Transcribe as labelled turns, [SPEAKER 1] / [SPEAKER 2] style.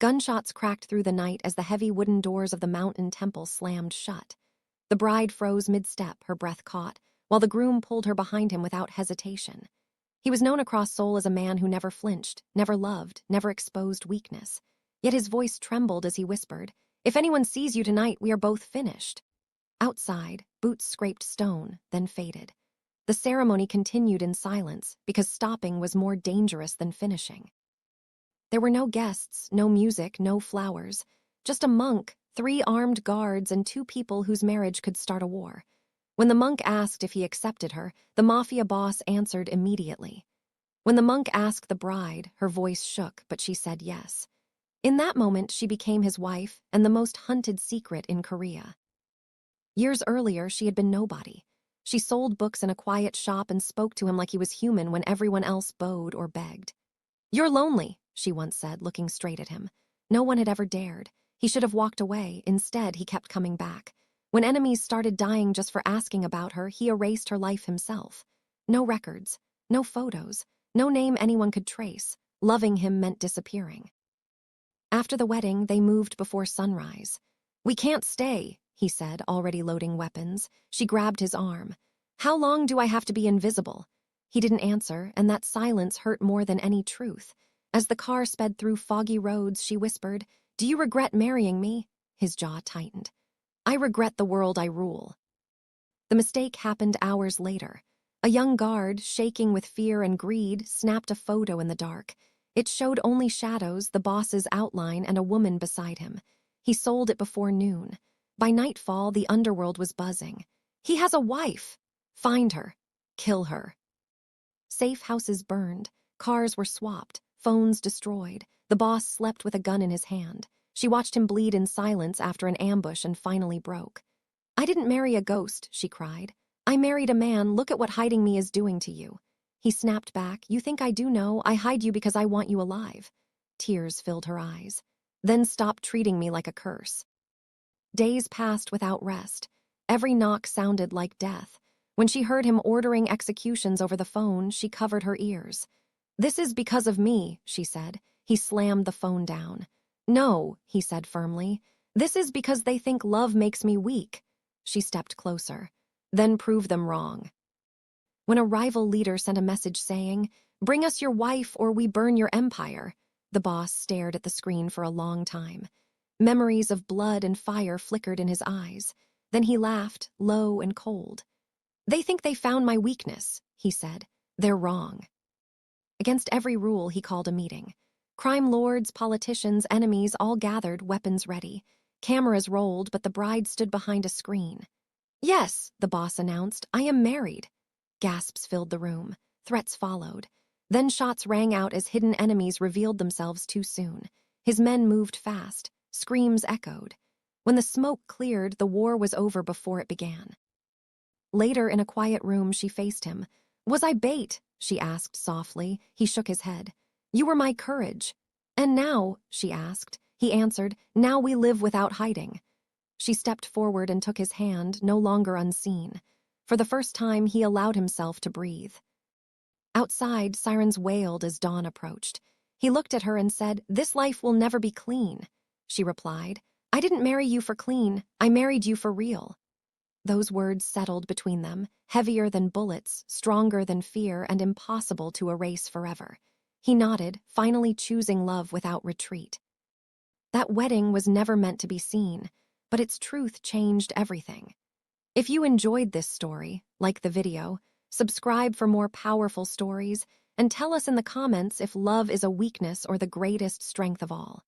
[SPEAKER 1] Gunshots cracked through the night as the heavy wooden doors of the mountain temple slammed shut. The bride froze mid-step, her breath caught, while the groom pulled her behind him without hesitation. He was known across Seoul as a man who never flinched, never loved, never exposed weakness. Yet his voice trembled as he whispered, "If anyone sees you tonight, we are both finished." Outside, boots scraped stone, then faded. The ceremony continued in silence because stopping was more dangerous than finishing. There were no guests, no music, no flowers. Just a monk, 3 armed guards, and 2 people whose marriage could start a war. When the monk asked if he accepted her, the Mafia boss answered immediately. When the monk asked the bride, her voice shook, but she said yes. In that moment, she became his wife and the most hunted secret in Korea. Years earlier, she had been nobody. She sold books in a quiet shop and spoke to him like he was human when everyone else bowed or begged. "You're lonely," she once said, looking straight at him. No one had ever dared. He should have walked away. Instead, he kept coming back. When enemies started dying just for asking about her, he erased her life himself. No records, no photos, no name anyone could trace. Loving him meant disappearing. After the wedding, they moved before sunrise. "We can't stay," he said, already loading weapons. She grabbed his arm. "How long do I have to be invisible?" He didn't answer, and that silence hurt more than any truth. As the car sped through foggy roads, she whispered, "Do you regret marrying me?" His jaw tightened. "I regret the world I rule." The mistake happened hours later. A young guard, shaking with fear and greed, snapped a photo in the dark. It showed only shadows, the boss's outline, and a woman beside him. He sold it before noon. By nightfall, the underworld was buzzing. "He has a wife! Find her. Kill her." Safe houses burned. Cars were swapped. Phones destroyed. The boss slept with a gun in his hand. She watched him bleed in silence after an ambush and finally broke. "I didn't marry a ghost," she cried. "I married a man. Look at what hiding me is doing to you." He snapped back, "You think I do know? I hide you because I want you alive." Tears filled her eyes. "Then stop treating me like a curse." Days passed without rest. Every knock sounded like death. When she heard him ordering executions over the phone, she covered her ears. "This is because of me," she said. He slammed the phone down. "No," he said firmly. "This is because they think love makes me weak." She stepped closer. "Then prove them wrong." When a rival leader sent a message saying, "Bring us your wife or we burn your empire," the boss stared at the screen for a long time. Memories of blood and fire flickered in his eyes. Then he laughed, low and cold. "They think they found my weakness," he said. "They're wrong." Against every rule, he called a meeting. Crime lords, politicians, enemies all gathered, weapons ready. Cameras rolled, but the bride stood behind a screen. "Yes," the boss announced, "I am married." Gasps filled the room. Threats followed. Then shots rang out as hidden enemies revealed themselves too soon. His men moved fast. Screams echoed. When the smoke cleared, the war was over before it began. Later, in a quiet room, she faced him. "Was I bait?" she asked softly. He shook his head. "You were my courage." "And now?" she asked. He answered, "Now we live without hiding." She stepped forward and took his hand, no longer unseen. For the first time, he allowed himself to breathe. Outside, sirens wailed as dawn approached. He looked at her and said, "This life will never be clean." She replied, "I didn't marry you for clean. I married you for real." Those words settled between them, heavier than bullets, stronger than fear, and impossible to erase forever. He nodded, finally choosing love without retreat. That wedding was never meant to be seen, but its truth changed everything. If you enjoyed this story, like the video, subscribe for more powerful stories, and tell us in the comments if love is a weakness or the greatest strength of all.